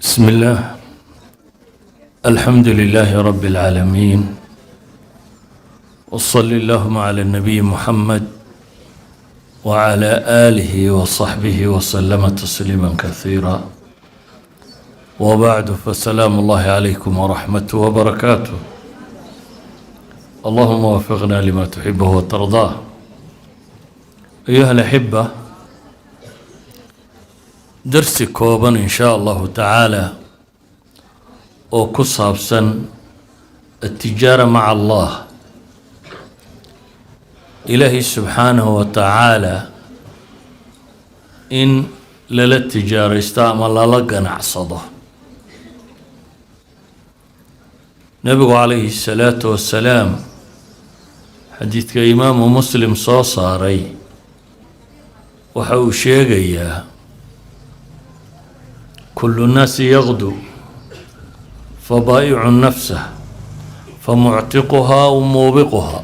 بسم الله. الحمد لله رب العالمين، وصل اللهم على النبي محمد وعلى آله وصحبه وسلم تسليما كثيرا، وبعد، فسلام الله عليكم ورحمته وبركاته. اللهم وفقنا لما تحبه وترضاه. أيها الأحبة، درسي كوبا إن شاء الله تعالى وكصابسا التجارة مع الله. إلهي سبحانه وتعالى إن للتجارة استعمل لقنا عصده. نبي عليه الصلاة والسلام حديث كإمام مسلم صاري وحو شيغيا كل الناس يغدو فبائع نفسه فمعتقها وموبقها.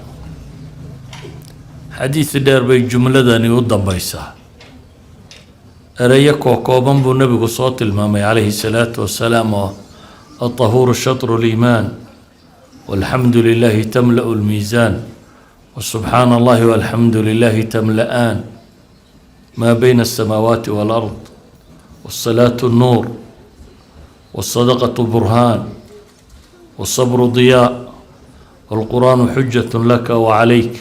حديث دير بي جملة داني ودن بيسا أريك وكوبان بو نبي صوت المامي عليه الصلاة والسلام: الطهور شطر الإيمان، والحمد لله تملأ الميزان، وسبحان الله والحمد لله تملأان ما بين السماوات والأرض، والصلاة النور، والصدقة برهان، والصبر ضياء، والقرآن حجة لك وعليك.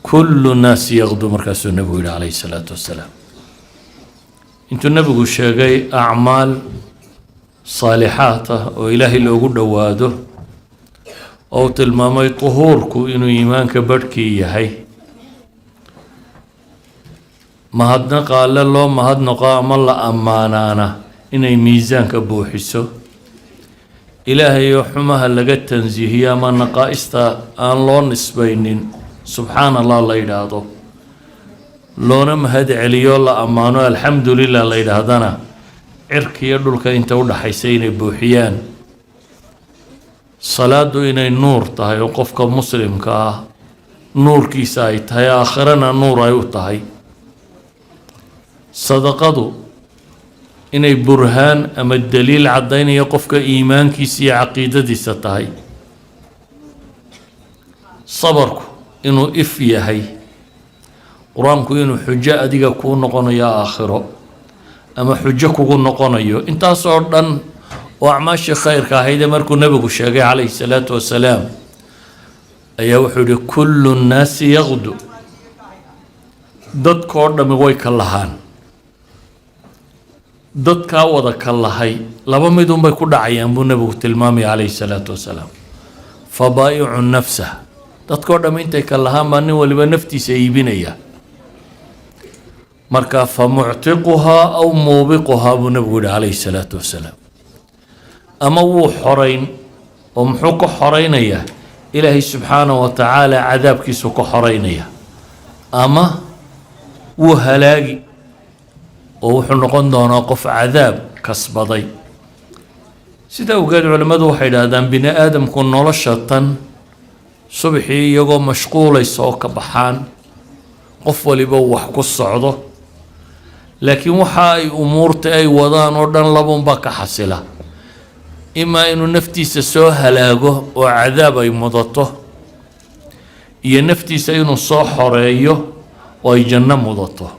كل الناس يغدو. مركز النبي عليه الصلاة والسلام. انتو النبي شاقي أعمال صالحاته وإلهي لو قد واده أو تلمامي طهوركو إنو إيمانك بركي يحي mahadnaqa alle loo mahadnaqo ama la ammaanaana inay miisaanka buuxiso. ilaahayo xumaha laga tansiihiyo ama naqaa'ista aan loo nisbaynin subxaana allah la yidhaahdo, loona mahad celiyo la ammaano alxamdulilah la yidhaahdana cirkiyo dhulka inta u dhaxaysa inay buuxiyaan. salaadu inay nuur tahay oo qofka muslimka ah nuurkiisa ay tahay, aakhirana nuur ay u tahay. sadaqadu inay burhaan ama daliil caddaynaya qofka iimaankiisa iyo caqiidadiisa tahay. sabarku inuu if yahay. qur-aanku inuu xujo adiga kuu noqonayo aakhiro ama xujo kugu noqonayo. intaasoo dhan oo acmaashii khayrka ahaydee markuu nebigu sheegay calayhi salaatu wasalaam ayaa wuxuu yihi kullu nnaasi yaqdu. dadkoo dhammi way ka lahaan. dadkaa wada ka lahay laba midunbay ku dhacayaan buu nebigu tilmaamaya calayhi salaatu wasalaam: fabaa'icu nafsah. dadkoo dhamm intay ka lahaan baa nin waliba naftiisa iibinaya. marka fa muctiquhaa aw muubiquhaa buu nebigu yihi calayhi salaatu wasalaam. ama wuu xorayn oo muxuu ka xoraynayaa? ilaahay subxaanahu wa tacaala cadaabkiisu ka xoraynaya. ama wuu halaagi oo wuxuu noqon doonaa qof cadaab kasbaday. sida awgeed culimmadu waxay idhaahdaan bini aadamku nolosha tan subaxii iyagoo mashquulaysa oo ka baxaan, qof waliba wax ku socdo, laakiin waxa ay umuurta ay wadaan oo dhan labunbaa ka xasila: imaa inuu naftiisa soo halaago oo cadaab ay mudato, iyo naftiisa inuu soo xoreeyo oo ay janno mudato.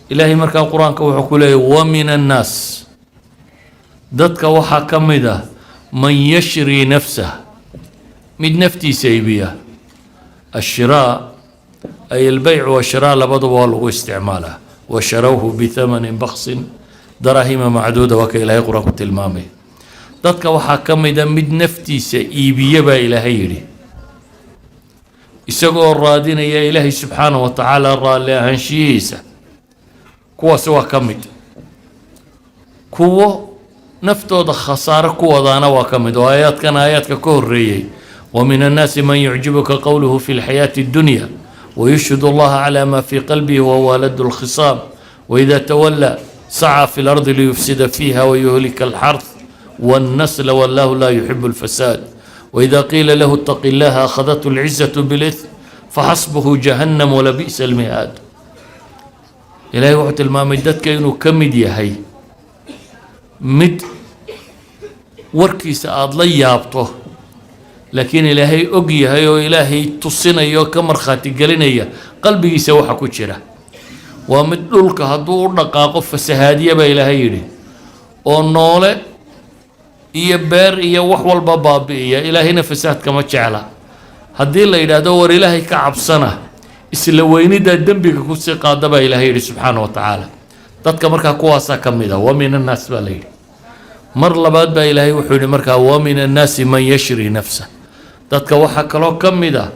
ilaahay markaa qur-aanka wuxuu ku leeyahy: wa min annaas, dadka waxaa ka mid ah man yashrii nafsah, mid naftiisa iibiya. ashiraa ay albeycu washiraa labaduba waa lagu isticmaalaa. wa sharawhu bithamanin baksin daraahima macduuda, waa ka ilaahay qur-aanku tilmaamay. dadka waxaa ka mid a mid naftiisa iibiya baa ilaahay yidhi, isagoo raadinaya ilaahay subxaanahu wa tacaala raalli ahaanshiyihiisa. kuwaasi waa ka mid. kuwo naftooda khasaare ku wadaana waa ka mid oo aayaadka ka horreeyey: wa min annaasi man yucjibuka qowluhu fi lxayaati addunya wayushhidu allaha calaa ma fii qalbihi wahuwa waladu lkhisaam waida tawallaa sacaa fi lardi liyufsida fiiha wayuhlika alxarth wannasla wallahu laa yuxibu alfasaad waida qiila lahu ittaqi llaha akhadathu alcizatu bilithm faxasbuhu jahannam walabi'sa almihaad. ilaahay wuxuu tilmaamay dadka inuu ka mid yahay mid warkiisa aada la yaabto laakiin ilaahay og yahay oo ilaahay tusinayo ka markhaati gelinaya qalbigiisa waxa ku jira waa mid dhulka hadduu u dhaqaaqo fasahaadiya baa ilaahay yidhi oo noole iyo beer iyo wax walba baabi'iya ilaahayna fasaad kama jecla haddii la yidhaahdo war ilaahay ka cabsana isla weynida dembiga kusii qaada baa ilaahay yidhi subxaana wa tacaala dadka markaa kuwaasaa ka mid a wa min annaas baa la yidhi mar labaad baa ilaahay wuxuu yidhi markaa wa min annaasi man yashri nafsa dadka waxaa kaloo ka mid a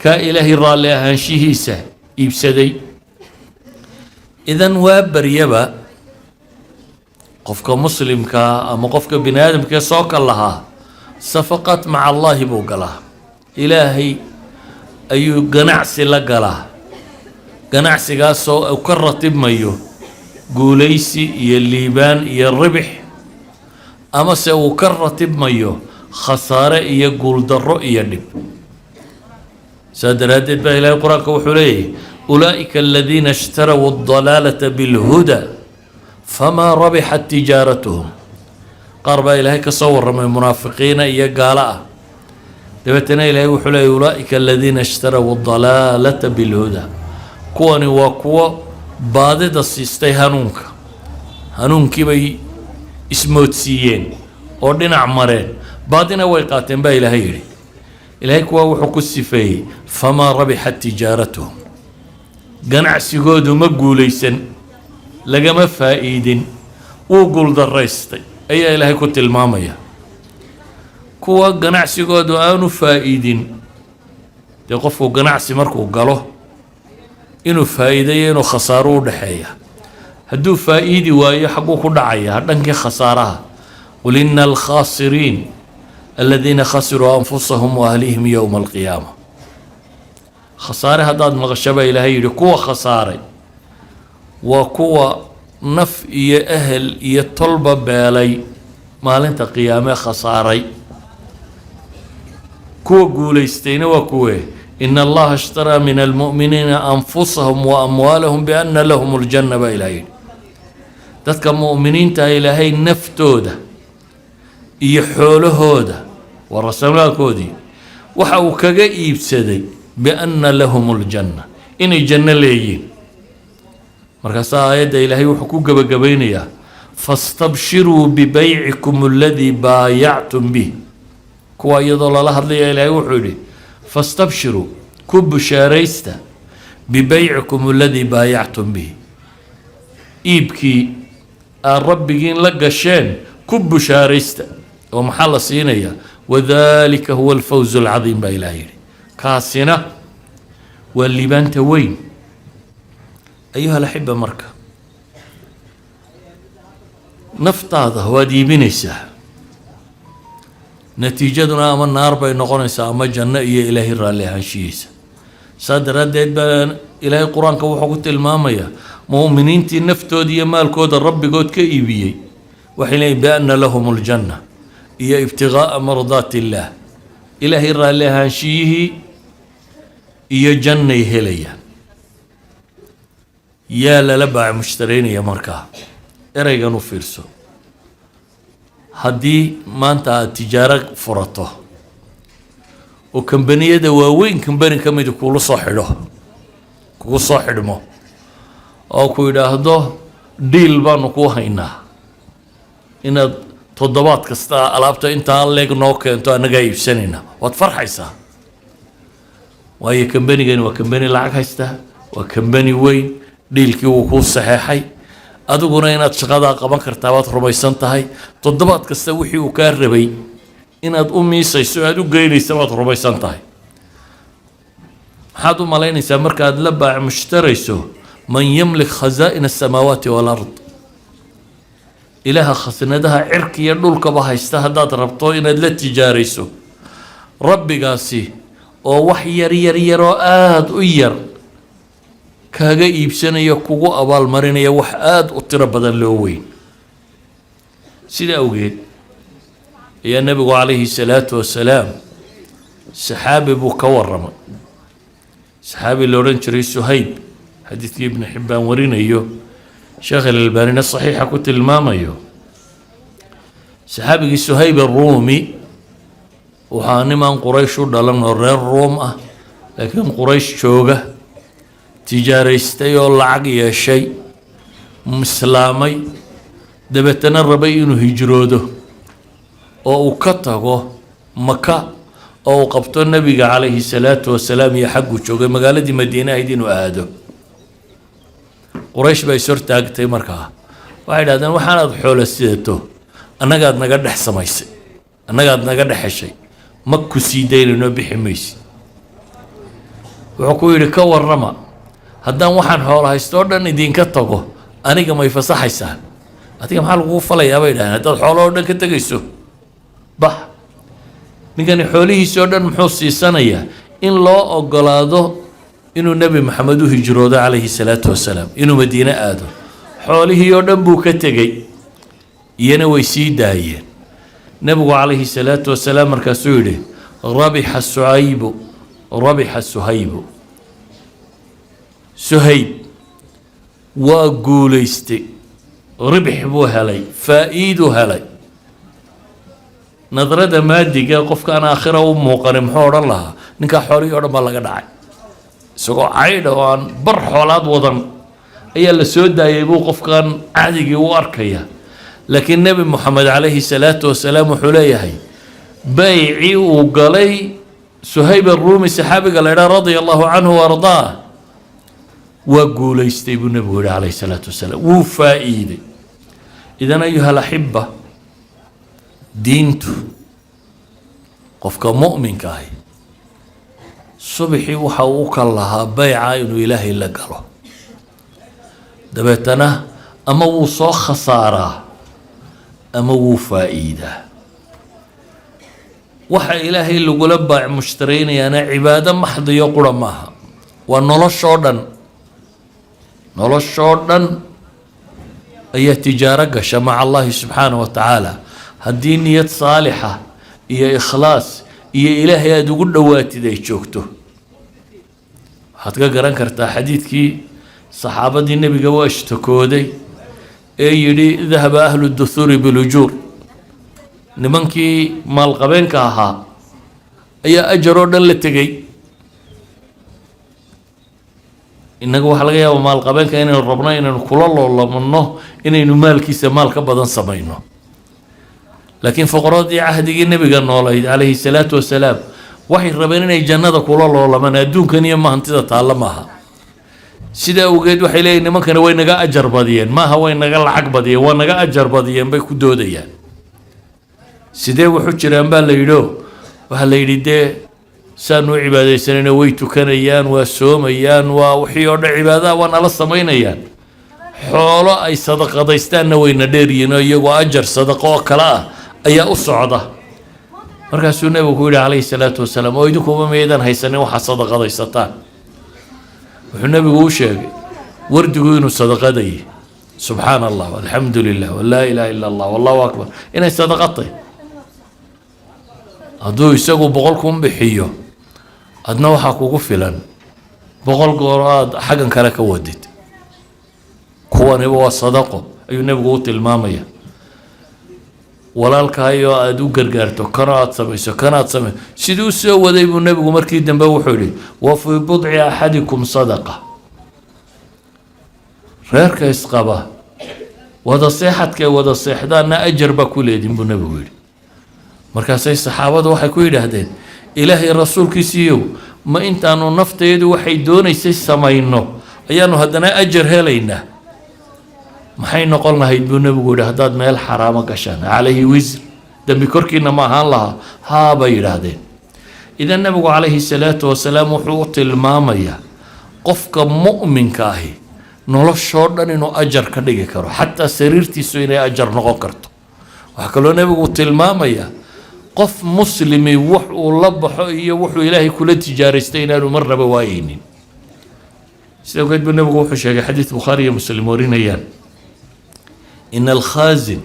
kaa ilaahay raalli ahaanshihiisa iibsaday idan waa baryaba qofka muslimkaa ama qofka bini aadamkee soo kal lahaa safaqat maca allaahi buu galaa ilaahay ayuu ganacsi la galaa ganacsigaasoo uu ka ratibmayo guulaysi iyo liibaan iyo ribix amase uu ka ratibmayo khasaare iyo guuldarro iyo dhib saa daraaddeed baa ilaahay qur-aanka wuxuu leeyahay ulaa'ika aladiina ishtaraw aldalaalata bilhuda famaa rabixat tijaaratuhum qaar baa ilaahay ka soo warramay munaafiqiina iyo gaalo ah dabeetana ilaahay wuxuu leeyahy ulaa'ika aladiina ishtaraw aldalaalata bilhuda kuwani waa kuwo baadida siistay hanuunka hanuunkii bay ismoodsiiyeen oo dhinac mareen baadina way qaateen baa ilaahay yidhi ilaahay kuwaa wuxuu ku sifeeyey famaa rabixat tijaaratuhum ganacsigoodu ma guulaysan lagama faa'iidin wuu guuldaraystay ayaa ilaahay ku tilmaamaya kuwa ganacsigoodu aanu faa'iidin dee qofku ganacsi markuu galo inuu faa'iidayo inuu khasaaro u dhexeeya hadduu faa'iidi waayo xagguu ku dhacaya dhankii khasaaraha qul ina alkhaasiriin aladiina khasiruu anfusahum waahlihim yowma alqiyaama khasaare haddaad maqasho baa ilaahay yidhi kuwa khasaaray waa kuwa naf iyo ahel iyo tolba beelay maalinta qiyaamee khasaaray kuwa guulaystayna waa kuwe ina allaha ishtaraa min almu'miniina anfusahum wa amwaalahum bianna lahum aljanna baa ilahay yidhi dadka mu'miniinta ilaahay naftooda iyo xoolahooda waa rasamaalkoodii waxa uu kaga iibsaday bianna lahum aljanna inay janno leeyihiin markaasaa aayadda ilaahay wuxuu ku gebagabaynayaa fastabshiruu bibaycikum aladii baayactum bih kuwa iyadoo lala hadlaya ilaahay wuxuu yidhi fastabshiruu ku bushaaraysta bibaycikum aladii baayactum bih iibkii aad rabbigiin la gasheen ku bushaaraysta oo maxaa la siinayaa wadalika huwa alfawzu alcadiim baa ilaah yidhi kaasina waa liibaanta weyn ayuha alaxiba marka naftaada waad iibinaysaa natiijaduna ama naar bay noqonaysaa ama janno iyo ilaahay raalli ahaanshihiisa saa daraaddeed baa ilaahay qur-aanka wuxuu ku tilmaamayaa mu'miniintii naftooda iyo maalkooda rabbigood ka iibiyey waxay leeyihin bianna lahum aljanna iyo ibtigaaa mardaati illaah ilaahay raalli ahaanshiyihii iyo jannay helayaan yaa lala baac mushtaraynaya markaa ereygan u fiirso haddii maanta aad tijaaro furato oo kambaniyada waaweyn kambani ka midi kugu soo xidhmo oo ku yidhaahdo dhiil baanu kuu haynaa inaad toddobaad kasta alaabta intaa leeg noo keento annagaa iibsanayna waad farxaysaa waayo kambanigani waa kambani lacag haysta waa kambani weyn dhiilkii wuu kuu saxeexay adiguna inaad shaqadaa qaban kartaa baad rumaysan tahay toddobaad kasta wixii uu kaa rabay inaad u miisayso aad u geynaysa baad rumaysan tahay maxaad u malaynaysaa markaad la baac mushtarayso man yamlik khazaa'ina asamaawaati walard ilaaha khasnadaha cirka iyo dhulkaba haysta haddaad rabto inaad la tijaarayso rabbigaasi oo wax yaryaroo aada u yar kaaga iibsanaya kugu abaalmarinaya wax aada u tiro badan loo weyn sida awgeed ayaa nebigu calayhi salaatu wasalaam saxaabi buu ka warramay saxaabi la odhan jiray suhayb xadiidkii ibnu xibbaan warinayo sheekh alalbaanina saxiixa ku tilmaamayo saxaabigii Suhayb الرومي waxaa niman Quraysh u dhalan oo reer Room ah laakiin Quraysh jooga tijaaraystay oo lacag yeeshay islaamay dabeetana rabay inuu hijroodo oo uu ka tago Maka oo uu qabto nabiga calayhi salaatu wasalaam iyo xaggu joogay magaaladii Madiina ahayd inuu aado Quraysh bay soo taagtay markaa waxay yidhaahdeen waxaanaad xoolo sidato annagaad naga dhex samaysay annagaad naga dhex heshay ma ku sii daynayno bixi maysid wuxuu ku yidhi ka warrama haddaan waxaan xoolo haysto oo dhan idinka tago aniga may fasaxaysaan adiga maxaa lagugu falayaa bay yidhahdeen haddaad xoolo oo dhan ka tegayso bax ninkani xoolihiisii oo dhan muxuu siisanayaa in loo ogolaado inuu nebi maxamed u hijroodo calayhi salaatu wasalaam inuu madiine aado xoolihii oo dhan buu ka tegey iyana way sii daayeen nebigu calayhi salaatu wasalaam markaasuu yidhi rabixa suhaybu suhayb waa guulaystay ribix buu helay faa'iiduu helay nadrada maadiga qofka aan aakhira u muuqanin muxuu odhan lahaa ninkaa xoolihii oo dhan baa laga dhacay isagoo caydha oo aan bar xoolaad wadan ayaa la soo daayay buu qofkan caadigii u arkaya laakiin nebi moxamed calayhi salaatu wasalaam wuxuu leeyahay baycii uu galay Suhayb الرومي saxaabiga la yidhaha radia allahu canhu waardaa waa guulaystay buu nebigu yihi calayhi salaatu wasalaam wuu faa'iiday idan ayuha alaxiba diintu qofka mu'minka ahi subaxii waxa uu ka lahaa bayca inuu ilaahay la galo dabeetana ama wuu soo khasaaraa ama wuu faa'iidaa waxa ilaahay lagula baac mushtaraynayaana cibaado maxdiyo qura maaha waa noloshoo dhan ayaa tijaaro gasha maca allahi subxaanahu wa tacaala haddii niyad saalixa iyo ikhlaas iyo ilaahay aada ugu dhowaatid ay joogto waxaad ka garan kartaa xadiidkii saxaabadii nebiga waa ishtakooday ee yidhi dahaba ahlu duthuri bilujuur nimankii maalqabeenka ahaa ayaa ajar oo dhan la tegey innagu waxaa laga yaaba maalqabeenka inaynu rabno inaynu kula loolamano inaynu maalkiisa maal ka badan samayno laakiin fuqaradii cahdigii nebiga noolayd calayhi salaatu wasalaam waxay rabeen inay jannada kula loolamaan adduunkan iyo mahantida taalla maaha sidaa awgeed waxay leeyihin nimankana way naga ajar badiyeen maaha way naga lacag badiyeen waa naga ajar badiyeen bay ku doodayaan sidee wuxu jiraan baa la yidhi waxaa la yidhi dee saanu u cibaadaysanayna way tukanayaan waa soomayaan waa wixii oo dhan cibaadaha waa nala samaynayaan xoolo ay sadaqadaystaanna wayna dheeryihiin oo iyagoo ajar sadaqo oo kale ah ayaa u socda markaasuu nebigu ku yidhi calayhi salaatu wasalaam oo idinkuba maydaan haysanin waxaad sadaqadaysataan wuxuu nebigu u sheegay wardigu inuu sadaqadaye subxaana allah alxamdu lilah walaa ilaaha ila allah wallahu akbar inay sadaqatay hadduu isagu 100 kun bixiyo adna waxaa kugu filan 100 goor aad xaggan kale ka wadid kuwaniba waa sadaqo ayuu nebigu u tilmaamaya walaalkaayo aad u gargaarto kana aad samayso kana aad samayso siduu soo waday buu nebigu markii dambe wuxuu yidhi wa fii budci axadikum sadaqa reerka isqaba wada seexadka wada seexdaana ajar baa ku leedin buu nebigu yidhi markaasay saxaabadu waxay ku yidhaahdeen ilaahay rasuulkiisiiyow ma intaanu nafteedu waxay doonaysay samayno ayaanu haddana ajar helaynaa maxay noqon lahayd buu nebigu yidhi haddaad meel xaraamo gashaan calayhi wisr dembi korkiina ma ahaan lahaa haa bay yidhaahdeen idan nebigu calayhi salaatu wasalaam wuxuu u tilmaamayaa qofka mu'minka ahi noloshoo dhan inuu ajar ka dhigi karo xataa sariirtiisu inay ajar noqon karto waxaa kaloo nebigu tilmaamayaa qof muslimi wax uu la baxo iyo wuxuu ilaahay kula tijaaraystay inaanu marnaba waayeynin sida ogeed buu nebigu wuxuu sheegay xadiid bukhaari iyo muslim warinayaan إن الخازن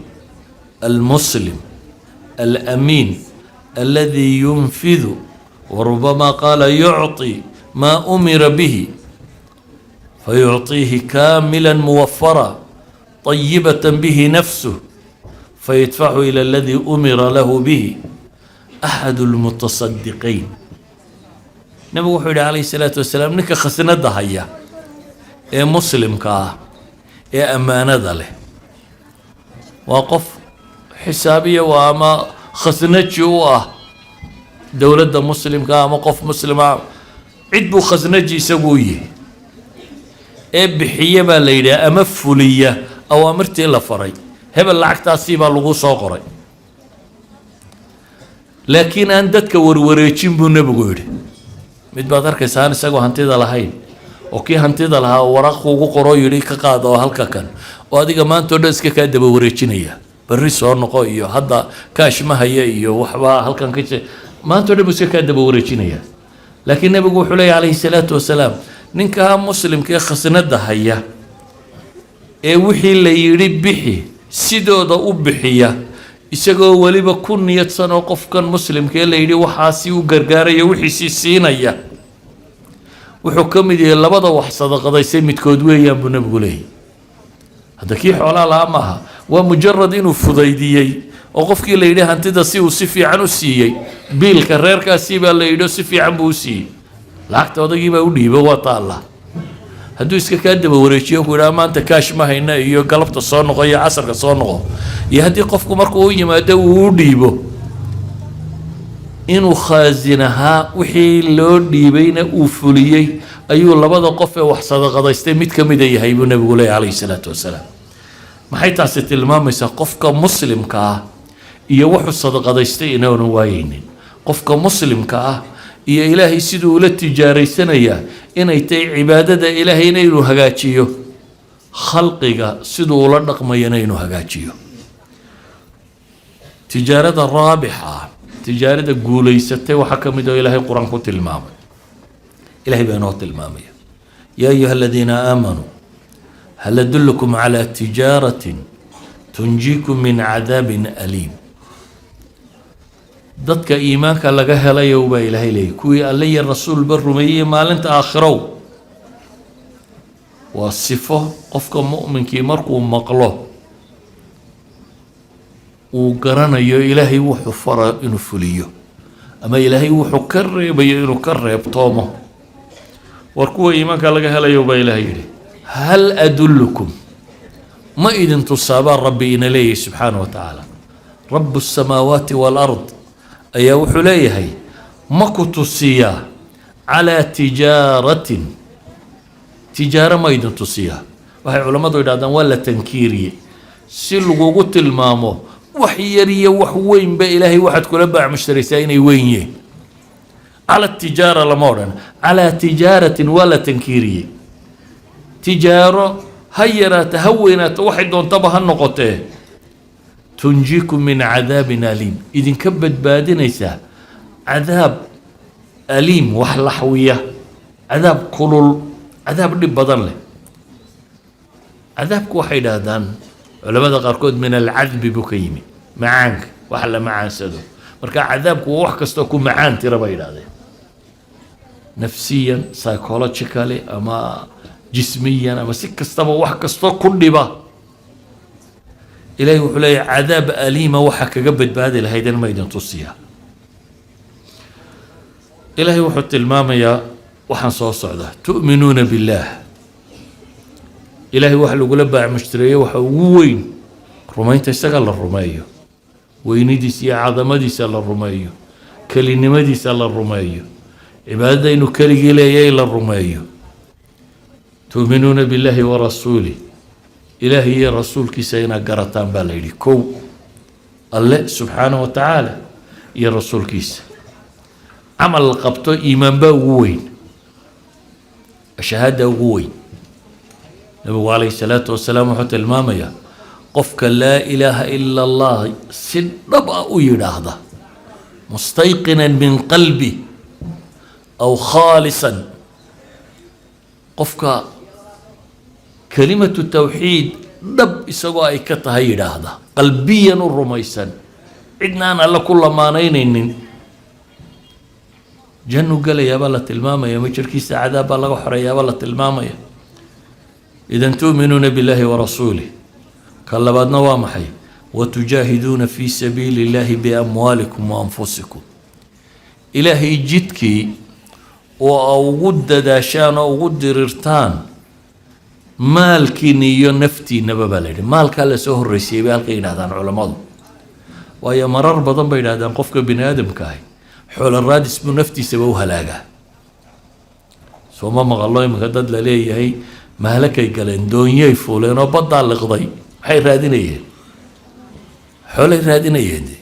المسلم الأمين الذي ينفذ وربما قال يعطي ما أمر به فيعطيه كاملا موفرا طيبة به نفسه فيدفعه إلى الذي أمر له به أحد المتصدقين. نبي وحيد عليه الصلاة والسلام نك خسنا هيا إيه مسلم كا إيه أمانة له وقف حسابية وما خسنت جوا دولة مسلم كا موقف مسلم عدبو خزنجي يسويه إيه بحية ما ليلة أما فولية أو أمرتي إلا فري هبل العكتا سيبا لغو صغري لكن عندك وروريتشين بو نبغور mid baad arkaysaa isagoo hantida lahayn oo kii hantida lahaa waraaq ugu qoro yiri ka qaado halka kan oo adiga maanta oo dhan iska ka daba wareejinaya bari soo noqo iyo hadda kaash ma haya iyo waxba halkan ka maanta oo dhan iska ka daba wareejinaya. laakiin nabigu wuxuu leeyahay alayhi salaatu wasalaam ninka muslimka ee khasnada haya ee wixii la yiri bixi sidooda u bixiya isagoo waliba ku niyadsan oo qofkan muslimka la yiri waxaasi u gargaaraya wixii siinaya wuxuu ka mid yahay labada wax sadaqadaysay midkood weeyaan buu nabigu leeyahay. hadda kii xoolaa la maaha waa mujarrad inuu fudaydiyay oo qofkii la yiri hantida si uu si fiican u siiyay biilka reerkaasi baa la yiri si fiican buu u siiyay lacagta odagii baa u dhiibay waa taala hadduu iska ka daba wareejiyo ku yiraahdo maanta kaash ma hayna iyo galabta soo noqo iyo casarka soo noqo iyo haddii qofku markuu u yimaado uu u dhiibo inuu khaasinaha wixii loo dhiibayna uu fuliyay ayuu labada qof ee wax sadaqadaystay mid ka mid yahay buu nabigu leeyahay alayhi salaatu wasalaam. maxay taasi tilmaamaysaa qofka muslimka ah iyo wuxuu sadaqadaystay inaanu waayeynin qofka muslimka ah iyo ilaahay siduu ula tijaaraysanaya inay tahay cibaadada ilaahay inuu hagaajiyo khalqiga siduu ula dhaqmayana inuu hagaajiyo. tijaarada raabixa tijaarada guulaysatay waxa ka mid ah ilaahay quraanku tilmaamay ilaahay baa inoo tilmaamaya yaa ayuha aladiina aamanuu hal adullukum calaa tijaaratin tunjiikum min cadaabin aliim. dadka iimaanka laga helayo baa ilaahay leeyahay kuwii alle iyo rasuulba rumeeyey maalinta aakhiro waa sifo qofka mu'minkii markuu maqlo uu garanayo ilaahay wuxuu fara inuu fuliyo ama ilaahay wuxuu ka reebayo inuu ka reebtoomo war kuwa iimaanka laga helayo baa ilaahay yidhi hal adullukum ما إذن تصابان ربي إن ليه سبحانه وتعالى رب السماوات والأرض أي وحليه ما كتصيا على تجارة ما إذن تصيا وهي علماء إذن ولا تنكيري سلقو قلت المامو وحيري وحوين بإلهي واحد كل باع مشتري سايني وينيه على التجارة لمورن على تجارة ولا تنكيري تجارة هيرا تهونت واحد انتبه النقطة تنجيكم من عذاب أليم إذن كبت بادنيسا عذاب أليم وحلحوية عذاب كلل عذاب اللي بدن له عذابك واحد هذان علماء قاركود من العذب بكيمي معانك وحلا معان سدو مركا عذابك وحكستو معان ترى بيد هذا نفسيا سايكولوجيكالي أما جسميا أما سكستما وحكستو كل با إلهي وحلي عذاب أليم وحك قبت بهذه الهيدان ما يدن تصيها إلهي وحط الماما يا وحن صوصعده تؤمنون بالله إلهي وحلو قلبا مشتريه وحوين رمين تشتغل الرمايو وينيديس يا عظمديس الرمايو كلمديس الرمايو عبادة إنه كلي إليه إلى الرمايو تؤمنون بالله ورسوله إلهي يا رسول كيسينا قرطان بالليل كو الله سبحانه وتعالى يا رسول كيس عمل القبطة إيمان باوين الشهادة وين النبي عليه الصلاة والسلام وحتى المامية قفك لا إله إلا الله سنبأ يراهضه مستيقنا من قلبي أو خالصا قفك كلمة التوحيد دب إسواء كتهيد هذا قلبيا الرميسا عدنا أنا لكل ما نينين جنو قال يا بلة الماما يا مجركي سعادة بلة وحرة يا بلة الماما يا إذا تؤمنون بالله ورسوله قال بعدنا وامحي وتجاهدون في سبيل الله بأموالكم وأنفسكم إلهي جدكي وأوجد داشان أوجد ررتان مالكي نيو نفتي نبابالي مالك على سهر رسيبي هالقين هذا علماء ويا مرار بدن بين هذا قفك بني آدم كاي حول الرادس بنفتي سبوها لاقا سوما مغالله مقدد لليه هي مهلكي قالين دونيا يفولين وبضع القضي حي رادينيه حول رادينيه دي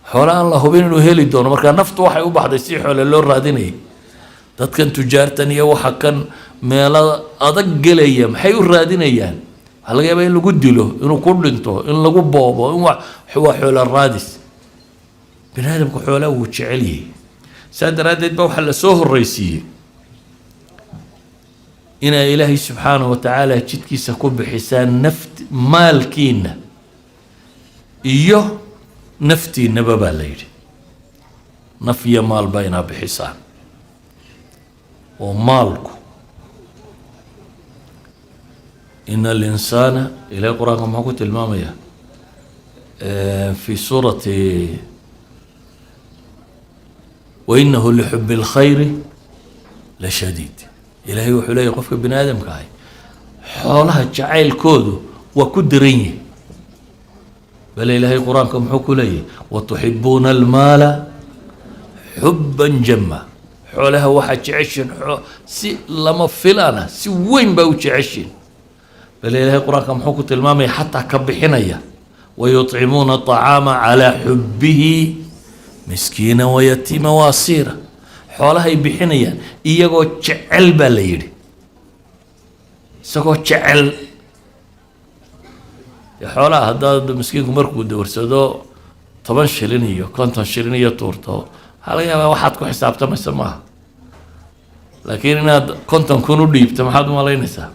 حول الله بين انه هيلي دون marka naftu waxay u baxday si xoolo loo raadinay dadkan tujaartan iyo waxa kan meelo adag galaya maxay u raadinayaan waxa laga yaabaa in lagu dilo inuu ku dhinto in lagu boobo in wax xoolo raadis binaadamku xoolo uu jecel yahay saadaradeed ba waxa la soo horreysiyay ina ilaahi subhanahu wa ta'ala jidkiisa ku bixisaan naft maalkiina iyo نفتي نبابا ليري نفي مال بين بحسان ومالكو إن الإنسان إلى قرآن ما قلت المامية في سورة وإنه لحب الخير لشديد إلهي وحلي يقف بن آدم كاي حولها جعيل كودو وكدريني بل إلهي قرآنكم حكوا لي وتحبون المال حبا جما حولها واحد تعشن سي لما فلانا سي وين باو تعشن بل إلهي قرآنكم حكوا المامي حتى كبحنيا ويطعمون الطعام على حبه مسكينا ويتيما واسيرا حولها يبحنيا إيقو تعل باليري سكو تعل xoolaha haddaad miskiinku markuu doorsado 10 shilin iyo 50 shilin iyo tuurto waxaa laga yaabaa waxaad ku xisaabtamaysa maaha laakiin inaad 50 kun u dhiibto maxaad u malaynaysaa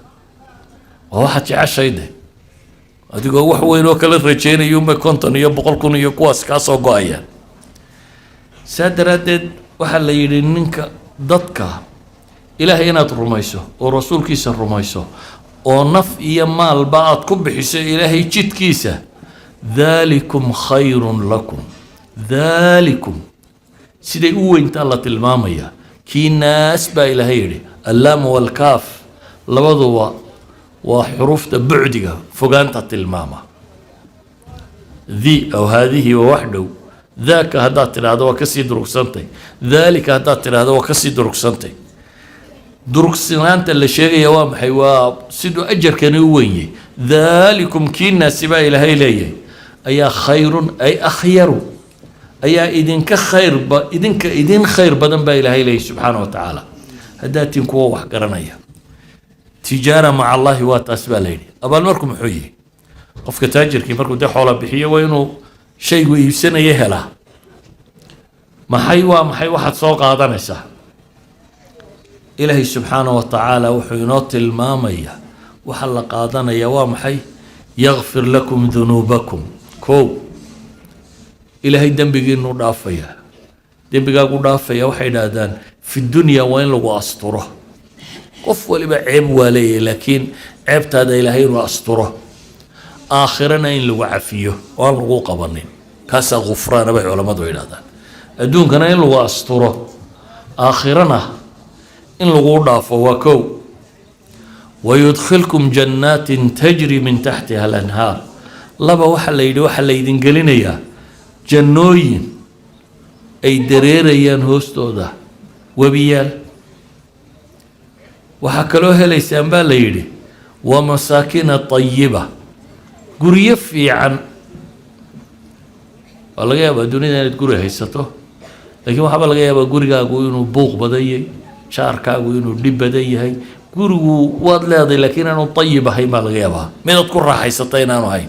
waa waxaad jeceshayde adigoo wax weyn oo kala rajaynayo unbay 50 iyo 100 kun iyo kuwaas kaa soo go-ayaan saa daraaddeed waxaa la yidhi ninka dadka ilaahay inaad rumayso oo rasuulkiisa rumayso oo naf iyo maalba aad ku bixiso ilaahay jidkiisa dhalikum khayrun lakum dhalikum siday u weynta la tilmaamaya kii naas baa ilaahay yidhi allaam walkaaf labaduba waa xurufta bucdiga fogaanta tilmaama ذي أو هذه ووحده ذاك هذا ترى هذا وكسي دروكسنتي ذلك هذا ترى هذا وكسي دروكسنتي دركسنانت اللي شيء يوام حيواب سيدو أجر كانوا ويني ذلكم كينا سبا إلى هاي لي أي خير أي أخير أي إذن كخير إذن خير بدن با إلى هاي لي سبحانه وتعالى هذا تنكوا وحقرنيا تجارة مع الله واتسبا ليلي أبا المركم حيي قفك تاجر كي مركم ده حولا بحية وينو شيء ويسنة يهلا ما حيوا حد سوق هذا نسا إلهي سبحانه وتعالى وحينات المامية وحلق آذانا يوام حي يغفر لكم ذنوبكم كو إلهي دنبقي إنه دافيا دنبقي أقول دافيا وحيد آذان في الدنيا وين لغو أسطره قف ولي عيب ولي لكن عيبت هذا إلهي رو أسطره آخرنا إن لغو عفيه وان لغو قبرنين كاسا غفران بي علماء دوين آذان الدون كان إن لغو أسطره آخرنا إن لغو دافو وكو ويدخلكم جنات تجري من تحتها الأنهار لبا وحا ليدين قلينيا جنوين أي دريريان هوستو ده وبيال وحكالوها ليسان بالليلي ومساكن طيبة قرية في عن والله يابا دوني تقولي هيستو لكن وحبا لغا يابا قرية قوينو بوغ بدايي شاركاغو inuu dhib badan yahay gurigu waad leedahay laakiin aanu طيب ahay ma laga yaabaa meelad ku raaxaysatay inaanu ahayn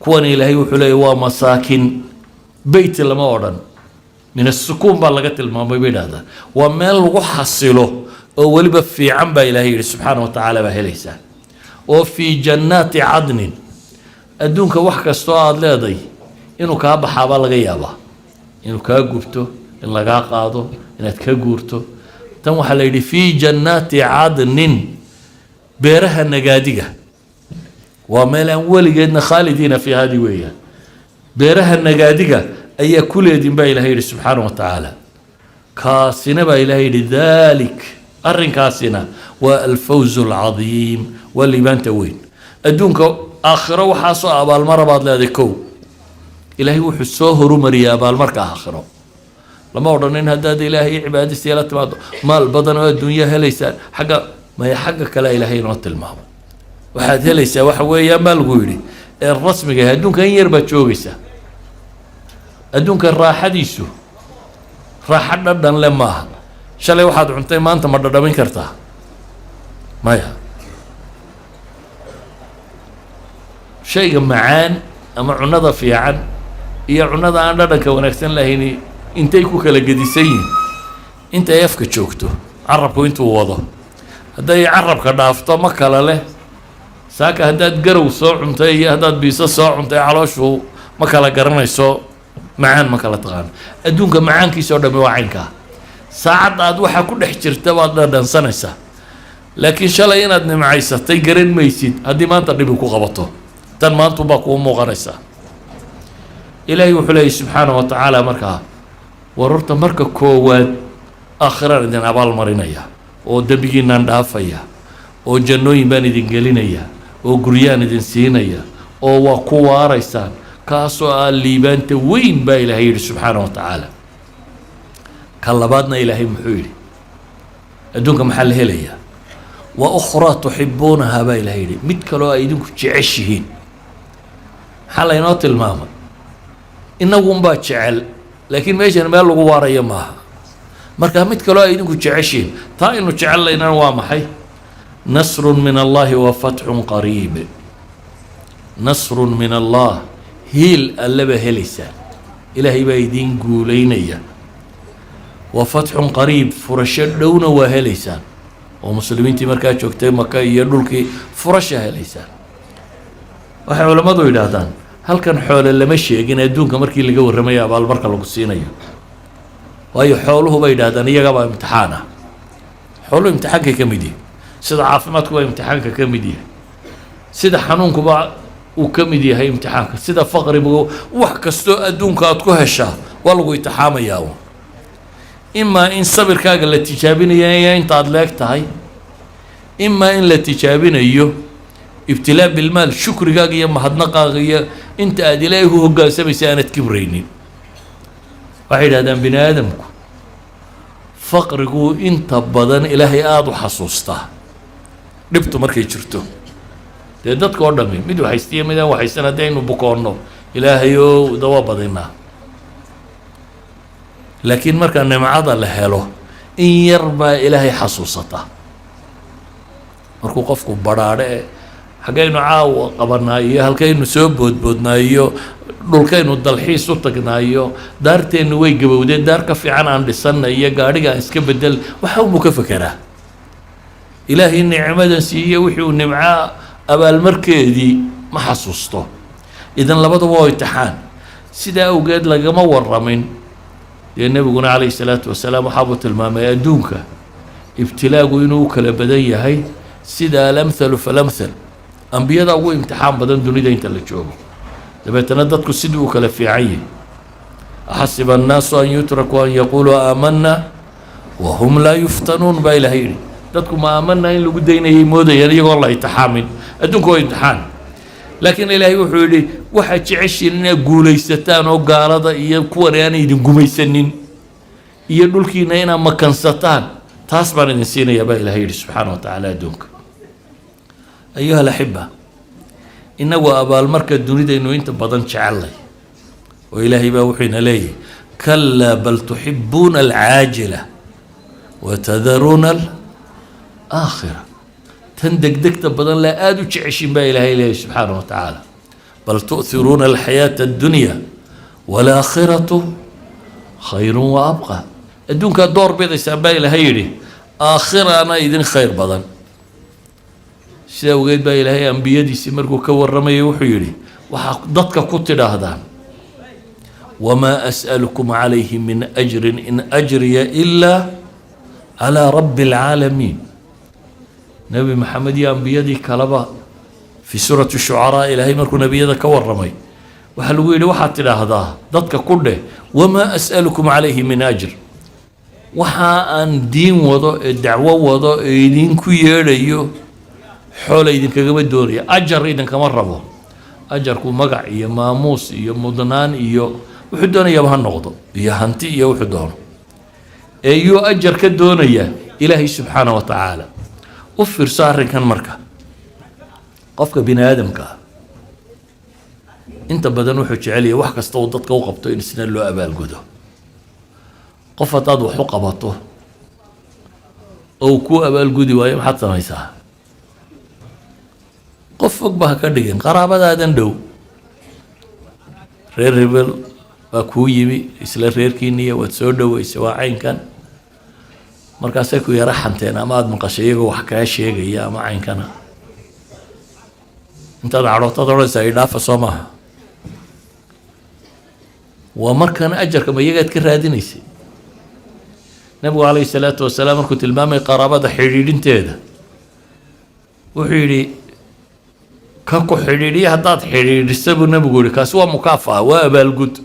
kuwan ilaahay wuxuu leeyahay waa masaakin bayt lama oran min as-sukuun baa laga tilmaamay beedada waa meel lagu xasilo oo waliba fiican baa ilaahay yiri subhanahu wa ta'ala ba helaysa oo fi jannati adnin adduunka wax kasto aad leedahay inuu ka baxaba laga yaabaa inuu ka gubto in laga qaado inaad ka guurto tan waxa la yiri fi jannati adnin beeraha nagaadiga وميل ولقينا خالدين في هذه ويا بيرها النجادقة أي كل يدين با إلهي سبحانه وتعالى كاسنا با إلهي ذلك أرن كاسنا والفوز العظيم واللي بانت وين أدونك آخره وحاصو أبا المرة بعد لا ذكو إلهي وحسوه رمريا أبا المركة آخره لما ورنين هداد إلهي عبادة سيالات ما البدن والدنيا هليسان حقا ما يحقق لا إلهي نوت الماء وحاد هليسا وحويا ما الغيري الرسم هدونك أن يربى تشوغيسا أدونك الراحة ديسو راحة دردن لما شالي واحد عنتي ما أنت مردد من كرتها ما يها شيء معان أما عنده في عن هي عنده أنا لك ونكسن لهني أنت يكوك لجديسين أنت يفك شوكته عربك وأنت ووضه هذا يعرب كنافته ما كلا له ساك هداد جرو صاع أنت هداد بيس صاع أنت على شو ما كلا جرنا يسوع معان ما كلا تغان أدونك معان كيسور دم وعينك ساعد أدوحة كل حجرته وأدنا سنسة لكن شلا ينادني معيسة تيجرين ميسيد هدي ما أنت نبيكو غبطه تن ما أنتم بقوا مغرسة إلهي وحلي سبحانه وتعالى مركها وررت مركا كواد آخرا عندنا أبال مرينيا ودبيجين ندافيا وجنوي بني دينجلينيا وقريان دين سينيا وقوة ريسان كاسو اللي بنت وين با إلهي سبحانه وتعالى كلباتنا إلهي محولي أدونك محل هليا وأخرى تحبونها با إلهي متكلوا أيدونك تعشهين حالا ينوت الماما إنه قنبا تشعل لكن ماشي أنا مال غوارة يماها مركا متكلوا أيدونك تعشهين تا إنه تشعل لنا وامحي نصر من الله وفتح قريب نصر من الله هيل اللبه هلسان إلهي بايدين قولينيا وفتح قريب فرشد دون وهلسان ومسلمين تمركا شوكتين مكا يدولك فرشة هلسان waxay culimadu yidhaahdaan halkan xoolo lama sheegin adduunka markii laga warramay abaalmarka lagu siinayo waayo xooluhu bay yidhaahdaan iyagaba imtixaan ah xooluhu imtixaanka ka mid yihiin sida caafimaadku waa imtixaanka ka mid yahay sida xanuunkuba uu ka mid yahay imtixaanka sida faqrigu wax kastoo adduunka aad ku heshaa waa lagu imtixaamayaa imaa in sabirkaaga la tijaabinayo intaad leeg tahay imaa in la tijaabinayo ابتلاء بالمال شكر جاي يا مهدنقا انت ادليه هو قاسم سانه كبريني واحد هذا بني ادمك فقرقو انت بدن الهي اد حصوصته دبتو markay jirto dadka oo dhamay mid waxay istiimada waxay sanadeen bukoorno ilaahayo dawa badina laakiin marka nimcada la helo in yarba ilaahay xasuusata markuu qofku baraare حقينو عاو قبرنايو هلكينو سو بودبودنايو دولكينو دلحيس u tagnaayo daarteenu way gabowdeen daar ka fiican aan dhisanayo gaariga iska bedel waxa uu ka fakiraa ilaahi nicmadan siiyo wixii nimca abaal markeedii ma xasuusto idan labadaba waa imtixaan sida awgeed lagama waramin ee nabiguna kaleey salaatu wasalaam waxa uu tilmaamay adduunka ibtilaagu inuu kala badan yahay sida lamthal falamthal أنبياء أو امتحان بدن دنيا أنت اللي تشوفه لما تنددك السدو كلا في عين أحسب الناس أن يتركوا أن يقولوا آمنا وهم لا يفتنون بإلهي دتكم ما آمنا إن لو بدينا يموت يعني والله يتحامل أدونكوا امتحان لكن إلهي وحولي واحد تعيش لنا قولي ستان أو قارضة يكون يعني يدقوا يسنين يقول كينا هنا مكان ستان تصبر الإنسان يا بإلهي سبحانه وتعالى دونك أيها الأحبة إنه أبا المركة الدنيا إنه أنت بدن شعلي وإلهي بوحينا ليه كلا بل تحبون العاجلة وتذرون الآخرة تندق دكت بدن لا آدو تعيشين با إلهي سبحانه وتعالى بل تؤثرون الحياة الدنيا والآخرة خير وأبقى الدنيا دور بيض سبا إلهي آخرة أنا إذن خير بدن sida ugeed baa ilaahay ambiyadiisii markuu ka warramay wuxuu yiri waxa dadka ku tidhaahdaan wama as'alukum alayhi min ajrin in ajriya illa ala rabbil alamin nabi maxamed iyo ambiyadii kalaba في سورة الشعراء إلهي مركو نبي ذا كور رمي وحلو إلي واحد هذا ضدك كله وما أسألكم عليه من أجر وحا أن دين وضع الدعوة وضع إيدين كييريو حول إيدين كجمع الدورية أجر إيدين كمرة أجر كو مقع إيا ماموس إيا مدنان إيا وحدون إيا بها النقطة إيا هنتي إيا وحدون أيو أجر كدون إيا إلهي سبحانه وتعالى أفر صار كان مركا قفك بني آدم كا أنت بدن وحش عليه وحكا استوضتك وقبته إن سنة له أبا القدو قفت أدو حقبته أو كو أبا القدو ويم حتى ما يساه قفك بها كدقين قرابة هذا دو رير ريبل باكو يمي إسلا رير كينية وتسودو ويسوا عين كان مركاسيكو يرحمتين أما أد مقاشيغو وحكاشيغ يا ما عين كان انت دعوت تدرس إلى فصومها ومركان أجر كما يجد كرادينيسي نبي عليه الصلاة والسلام كنت المامي قرابة حريرين تيدا وحيري كاكو حريري هداد حريري السبب نبي يقول كاسوا مكافأة وأبا الجود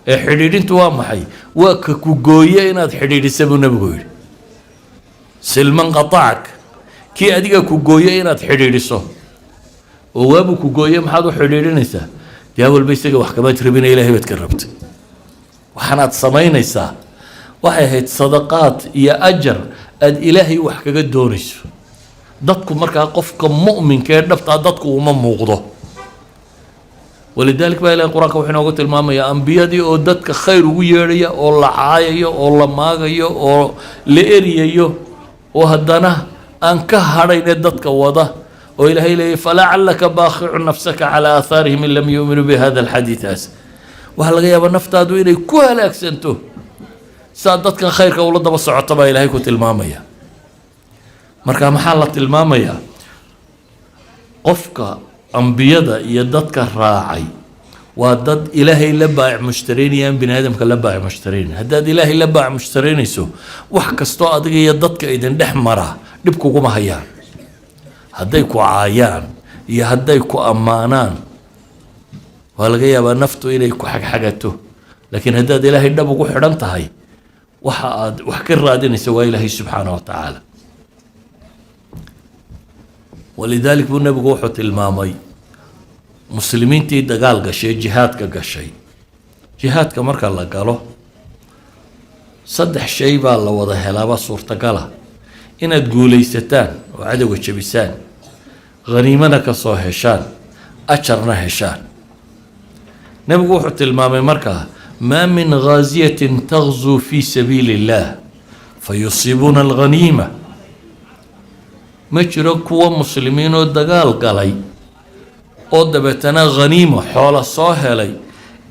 حريرين توام حي وكاكو جوية إن حريري السبب نبي يقول سلمان قطعك كي أديك كو جوية إن حريري صو وابو كو جوية محادو حريري نسا دي أول بيسك وحكمات ربنا إلهي بتكربت وحنات سمينيسا waxay صدقات يا أجر الإلهي وحكا قد دونيس ضدكم مركا قفكم مؤمن كي دفتا ضدكم وما موقضه ولذلك بقى إلى القرآن وحنا قلت الماما يا أنبياء دي أو ضدك خير ويريا أو لعايا أو لماغيا أو لإريا وهدنا أنك هرين ضدك وضه وإلهي لي فلعلك باخع نفسك على آثارهم إن لم يؤمنوا بهذا الحديث وهل غياب نفتادو إلي كوهل أكسنتو سادتك خيرك ولد بس عطبا إلهي كنت المامية مركا محلة المامية قفك أنبياء يددك الراعي ودد إلهي لباع مشترين يان بن آدم كلباع مشترين هداد إلهي لباع مشترين يسو وحكستو أدق يددك إذن دحمرة لبكو كما هيان هدايكو عايان يا هدايكو أمانان والغياب نفتو إليكو حاجته لكن هداد إلهي دبكو حرمتهاي وحكر رادين سوى إلهي سبحانه وتعالى ولذلك بنا بقوحة المامي مسلمين تي دقال قشي جهاد قشي جهاد كمركا الله قالوا صدح شيء بالله وضع هلابا صورة قاله إن تقولي ستان وعدو الشبسان غنيمنا كصو هشان أشرنا هشان نبقوحة المامي مركا ما من غازية تغزو في سبيل الله فيصيبون الغنيمة مجركوا مسلمين ودقال قالي ودبتنا غنيمة حول الصاهلي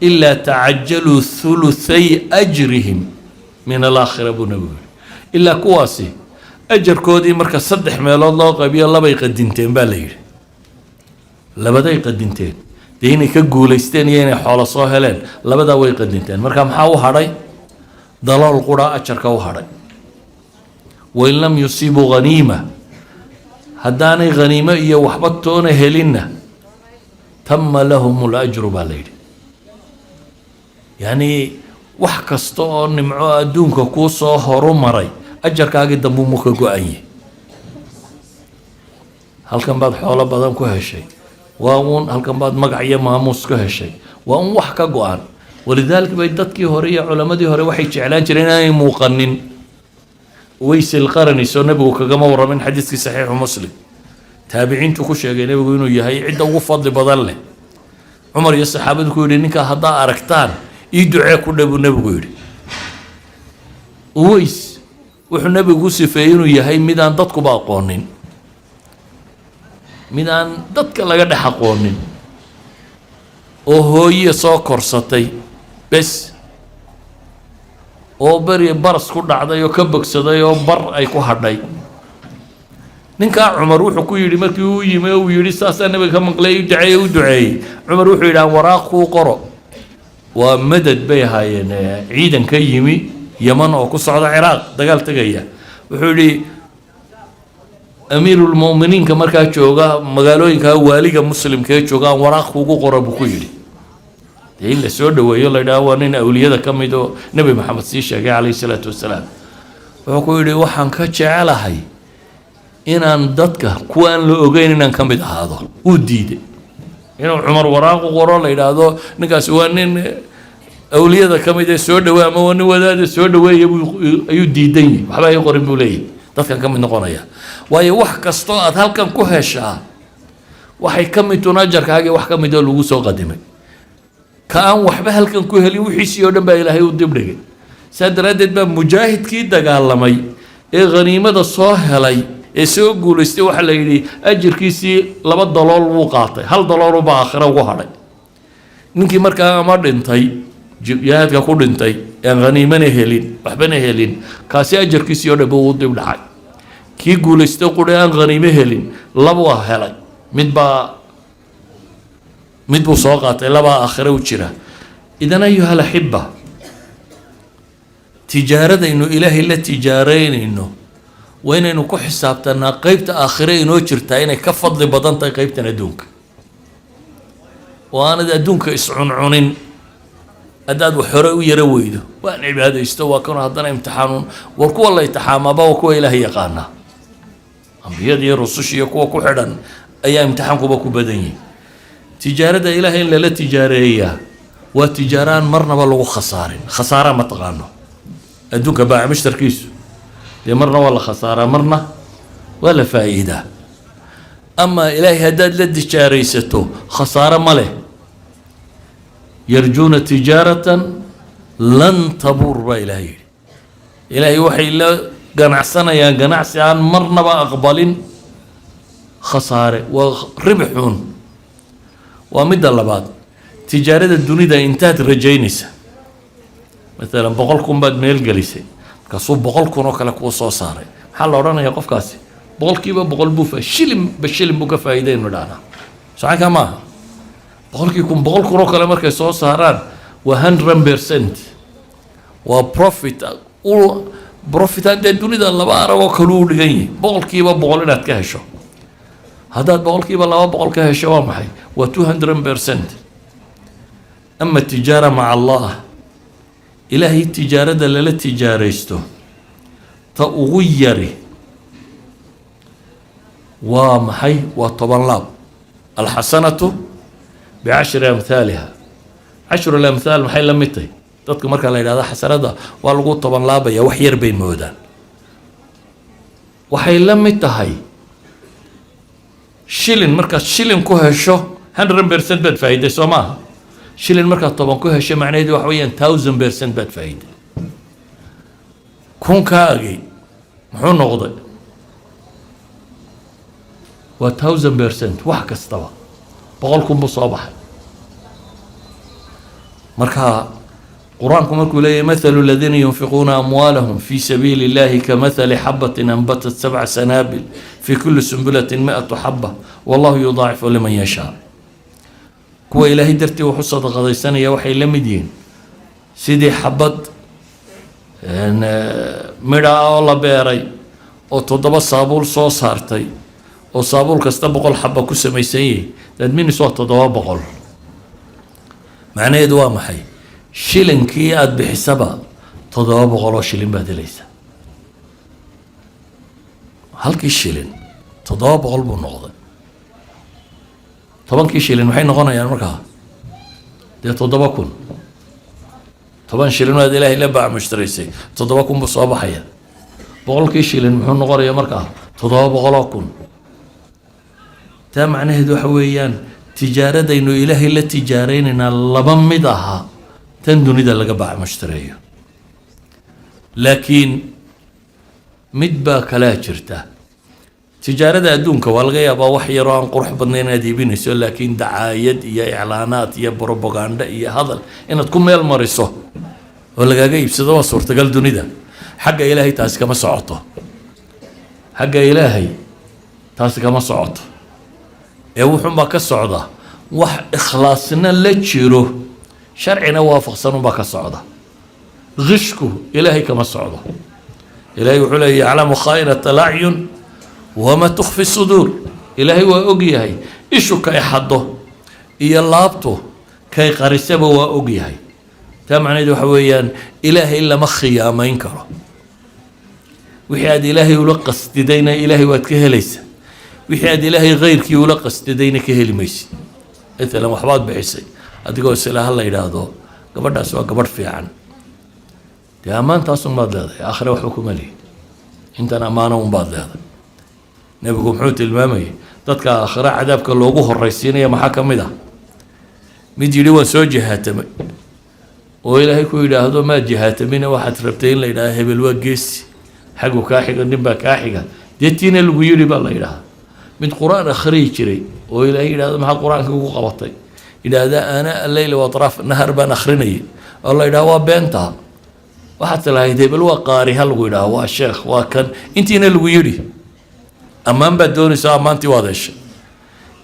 إلا تعجلوا ثلثي أجرهم من الآخرة أبو نبي إلا كواسي أجر كودي مركز صدح ميل الله قبي الله بيقدنتين بالليل لبدا يقدنتين ديني كقوليستين يعني حول صاهلين لبدا ويقدنتين مركز محاو هاري ضلال القرى أجر كو هاري وإن لم يصيبوا غنيمة هداني غنيمة إيا وحبطون هلنا تم لهم الأجر بالليل يعني وحكستو نمعو أدونك كوسو هرو مري أجر كاقي دمو موكا قواني هل كان بعد حولا بدن كو هشي وأون هل كان بعد مقعية ماموس كو هشي وأون وحكا قوان ولذلك بيدتكي هورية علماء دي هوري وحي جعلان جرينا موقنن ويس القرني سو نبغو كغمورة من حديث صحيح مسلم تابعين تكوش نبغو إنه يهي عدة وفضل بدل له عمر يا الصحابة يقول إنك هذا أركتان يدعي كل نبغو يري ويس وحنا نبغو سفينه يهي ميدان دتكو باقونين ميدان دتك لا قد حقونين وهو يسو كرستي بس oo bari baras ku dhacday oo ka bogsaday oo bar ay ku hadhay ninka Umar wuxuu ku yiri markii uu yimay uu yiri saasa nabiga ka maqlay u duceeyay Umar wuxuu yiraahdaa waraaq ku qoro waa madad bay haayeen ciidan ka yimi Yaman oo ku socda Iraq dagaal tagaya wuxuu yiri amiiru lmu'miniinka markaa jooga magaalooyinka waaliga muslimkee jooga aan waraaq kugu qora buu ku yidhi dee in la soo dhaweeyo la yidhaha waa nin awliyada ka mid oo nebi maxamed sii sheegay calayhi salaatu wasalaam wuxuu ku yidhi waxaan ka jecelahay inaan dadka kuwa aan la ogeyn inaan ka mid ahaado uu diiday inuu cumar waraaqu qoro la yidhaahdo ninkaasi waa nin awliyada ka mid ee soo dhawey ama waa nin wadaada soo dhaweeya ayuu diidan yahay waxba ay qorin buu leeyahay dadkan ka mid noqonaya waayo wax kastoo aad halkan ku heshaa waxay ka mid tuun ajarkaagii wax ka mid oo lagu soo qadimay ka aan waxba halkan ku helin wixiisii oo dhan baa ilaahay u dibdhigay saa daraaddeed baa mujaahidkii dagaalamay ee khaniimada soo helay ee soo guulaystay waxaa la yidhi ajirkiisii $2 wuu qaatay $1 baa aakhira ugu hadhay ninkii markaa ama dhintay jihaadka ku dhintay aan khaniimana helin waxbana helin kaasi ajarkiisii oo dhan buu u dib dhacay kii guulaystay qudhe aan khaniimo helin labaa helay mid buu soo qaatay labaa aakhira u jira idan ayuha alaxiba tijaaradaynu ilaahay la tijaaraynayno waa inaynu ku xisaabtanaa qeybta aakhire inoo jirtaa inay ka fadli badan tahay qeybtan adduunka oo aanad adduunka iscuncunin haddaad wax hore u yaro weydo waan cibaadaysto waa kanu haddana imtixaanuun war kuwa la imtixaamaaba waa kuwa ilaahay yaqaanaa ambiyada iyo rususha iyo kuwa ku xidhan ayaa imtixaankuba ku badan yihin tijaarada ilaahay in lala tijaareeyaa waa tijaaraan marnaba lagu khasaarin khasaara ma taqaano adduunka baaca mushtarkiisu dee marna waa la khasaaraa marna waa la faa'iidaa amaa ilaahay haddaad la tijaaraysato khasaaro ma leh yarjuuna tijaaratan lan tabuur baa ilaahay yidhi ilaahay waxay la ganacsanayaan ganacsi aan marnaba aqbalin khasaare waa ribxun waa midda labaad tijaarada dunida intaad rajaynaysa maalan 100,000 baad meel gelisay markaasuu 100,000 oo kale kuu soo saaray maxaa la odhanayaa qofkaasi 100% buu shilin buu ka faa'iidaynu dhahnaa socanka maaha 100,000 oo kale markay soo saaraan waa 100% waa profit haddee dunida laba aragoo kale u dhigan yahay 100% inaad ka hesho haddaad 200% ka hesho waa maxay waa 200%. ama tijaara maca allah ilaahay tijaarada lala tijaaraysto ta ugu yari waa maxay waa 10 laab alxasanatu ب10 أمثالها 10 الأمثال maxay la mid tahay dadku marka la yidhahdo xasanada waa lagu 10 laabaya wax yar bay moodaan waxay la mid tahay shilin markaad shilin ku hesho 100% baad faa'iiday soo maaha shilin markaad 10 ku hesho macnaheedu waxa weeyaan 1000% baad faa'iiday kunkaagii muxuu noqday waa 1000% wax kastaba 100,000 buu soo baxay marka quraanku markuu leeyahay mathalu alladhina yunfiquna amwalahum fi sabili illahi kamathali habatin anbatat 7 sanabil fi kulli sunbulatin 100 habba wallahu yudaa'ifu liman yasha kuwa ilaahay dartii wuxuu sadaqadaysanaya waxay la mid yihiin sidii xabad midha oo la beeray oo 7 saabuul soo saartay oo saabuul kasta 100 xabba ku samaysan yahay dad minis waa 700 macnaheedu waa maxay shilinkii aad bixisaba 700 oo shilin baad helaysaa halkii shilin 700 buu noqday 10 shilin waxay noqonayaan markaa dee 7,000 10 shilin waad ilaahay la baac mushtaraysay 7,000 buu soo baxaya 100 shilin muxuu noqonayaa markaa 700,000 taa macnaheedu waxa weeyaan tijaaradaynu ilaahay la tijaaraynaynaa laba mid aha tan dunida laga baac mushtareeyo laakiin mid baa kala jirta tijaarada adduunka waa laga yaabaa wax yar oo aan qurux badnayn inaad iibinayso laakiin dacaayad iyo iclaanaad iyo propaganda iyo hadal inaad ku meel mariso oo lagaaga iibsado waa suurtagal dunida xagga ilaahay taasi kama socoto xagga ilaahay taasi kama socoto ee wuxuunbaa ka socda wax ikhlaasna la jiro sharcina waafaqsanunbaa ka socda qishku ilaahay kama socdo ilaahay wuxuu leeyahy yaclamu khaa'inata alacyun وما تخفي الصدور إلهي وأقيهي إيشو كاي حده إيا اللابتو كاي قرسبه وأقيهي تمعني دو حويان إلهي إلا مخي ما ينكره وحياد إلهي يلقص تدينا إلهي واتكه ليس وحياد إلهي غيرك يلقص تدينا كهلي ميسي إنت لما حبات بحسي أتقول سلاح الله إلهي قبر سوا قبر في عن دي أمان تاسم بعد هذا آخر وحكم لي أنت أمانة من بعد هذا نبيكم حوت المامي تذكر آخر عذابك اللوجوه الرئيسيين يا محاكم ده ميجي لي وسوي جهاتم وإلهي كوي هذا ما جهاتمين واحد ربتين لإلهي بالوجس حقه كاحقة نبى كاحقة ديتين اللي يجري بالله إله من قرآن آخري شري وإلهي هذا مع القرآن كوي قبطي إذا هذا أنا الليل وأطراف النهر بين أخرني الله إله هو بنتها وحتى لا يدي بالوقاري هل إله هو الشيخ وكان أنتين اللي يجري أمام بدون ساعة ما أنت واضح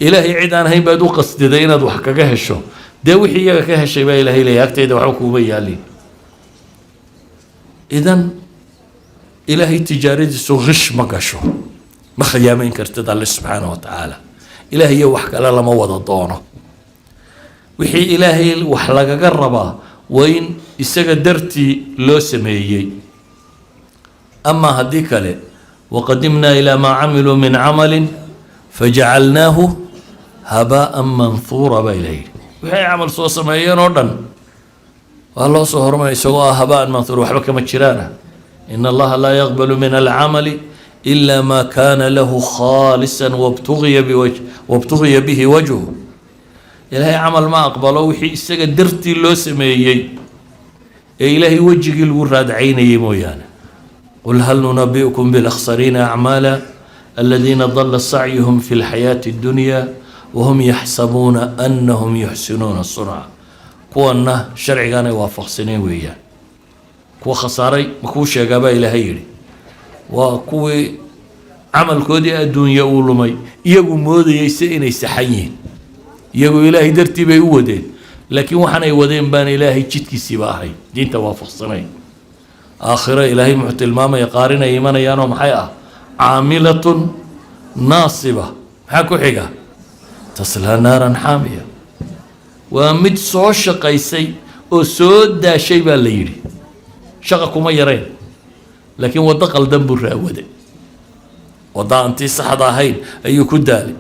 إلهي عيد أنا هي بدو قصد دينا دو حكاكه الشو ده وحيا كه الشيء بقى إلهي لي أكتر ده وحكوا بيالي إذن إلهي تجاري سو غش مقشو ما خيامين كرتد الله سبحانه وتعالى إلهي وحكى لا ما وضع ضونه وحي إلهي وحلق قربا وين استقدرتي لو سميي أما هديك له وقدمنا إلى ما عملوا من عمل فجعلناه هباء منثورا بإليه وحي عمل سوى سميين ودن والله صهر ما يسوى هباء منثورا وحبك متشرانا إن الله لا يقبل من العمل إلا ما كان له خالصا وابتغي به وجهه إلهي عمل ما أقبله وحي استقدرتي لو سميي إلهي وجهك الوراد عيني مويانا قل هل ننبئكم بالأخسرين أعمالا الذين ضل سعيهم في الحياة الدنيا وهم يحسبون أنهم يحسنون صنعا كوانا شرعي كان يوافق سنين وياه كوا خساري مكو شيغابا إلهي وكوي عمل كودي الدنيا ولمي يقو مودي يسئين يستحيين يقو إلهي درتي بيودين لكن وحنا يودين بان إلهي جدك سباحي دين توافق سنين آخرة إلهي محت الماما يقارن إيمانا يانهم حياة عاملة ناصبة حكو حقا تصلها نارا حامية ومد صو شقيسي وسود دا شيء بالليلي شقكو ما يرين لكن ودق الدنب الرأودي وضع انتي صحدا هين أيو كدالي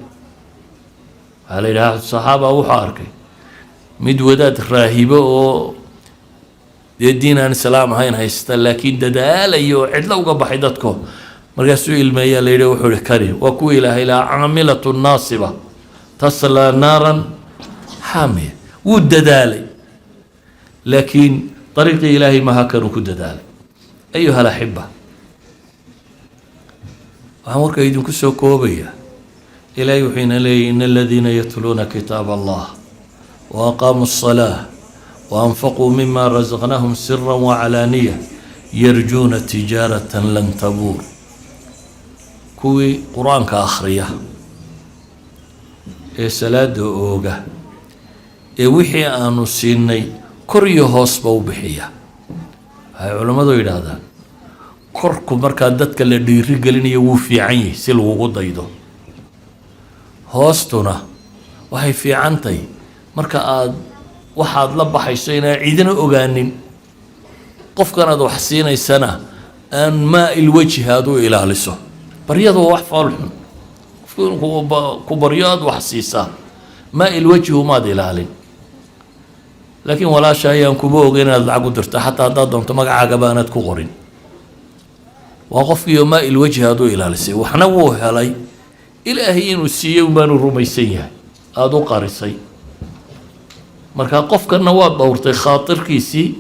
على إله الصحابة وحاركي مد وداد راهبة و الدين عن السلام هين هيستا لكن ددال أيو عدلا وقبح دادكو مرقاسو إلمية ليلي وحول كريم وكو إله إلى عاملة ناصبة تصل نارا حامية وددالي لكن طريق إلهي ما هكذا كددالي أيها الأحبة أمرك يدن كسو كوبية إلهي حين لي إن الذين يتلون كتاب الله وأقاموا الصلاة وأنفقوا مما رزقناهم سرا وعلانية يرجون تجارة لن تبور كوي قرآن كآخرية سلاة أوغا وحي آنو سيني كوريو هوس بو بحية هاي علماء دو يدهدان كوركو مركا دادك اللي ديري قلين يوفي عيني سيلو قدايدو هوستونا وحي في عنتي مركا waxaad la baxayso inaa ciidina ogaanin qofkanaad wax siinaysana aan maa ilwajhi aad u ilaaliso baryadu waa wax falxun qofku ku baryo aad wax siisaa maa ilwajhi maad ilaalin laakiin walaasha ayaan kuba ogeyn inaad lacag u dirto xataa haddaad doonto magacaaga baanaad ku qorin waa qofkiiyo maa ilwajhi aad u ilaalisay waxna wuu helay ilaahay inuu siiyey baanu rumaysan yahay aad u qarisay marka qofkana waa dhowrtay khaatirkiisii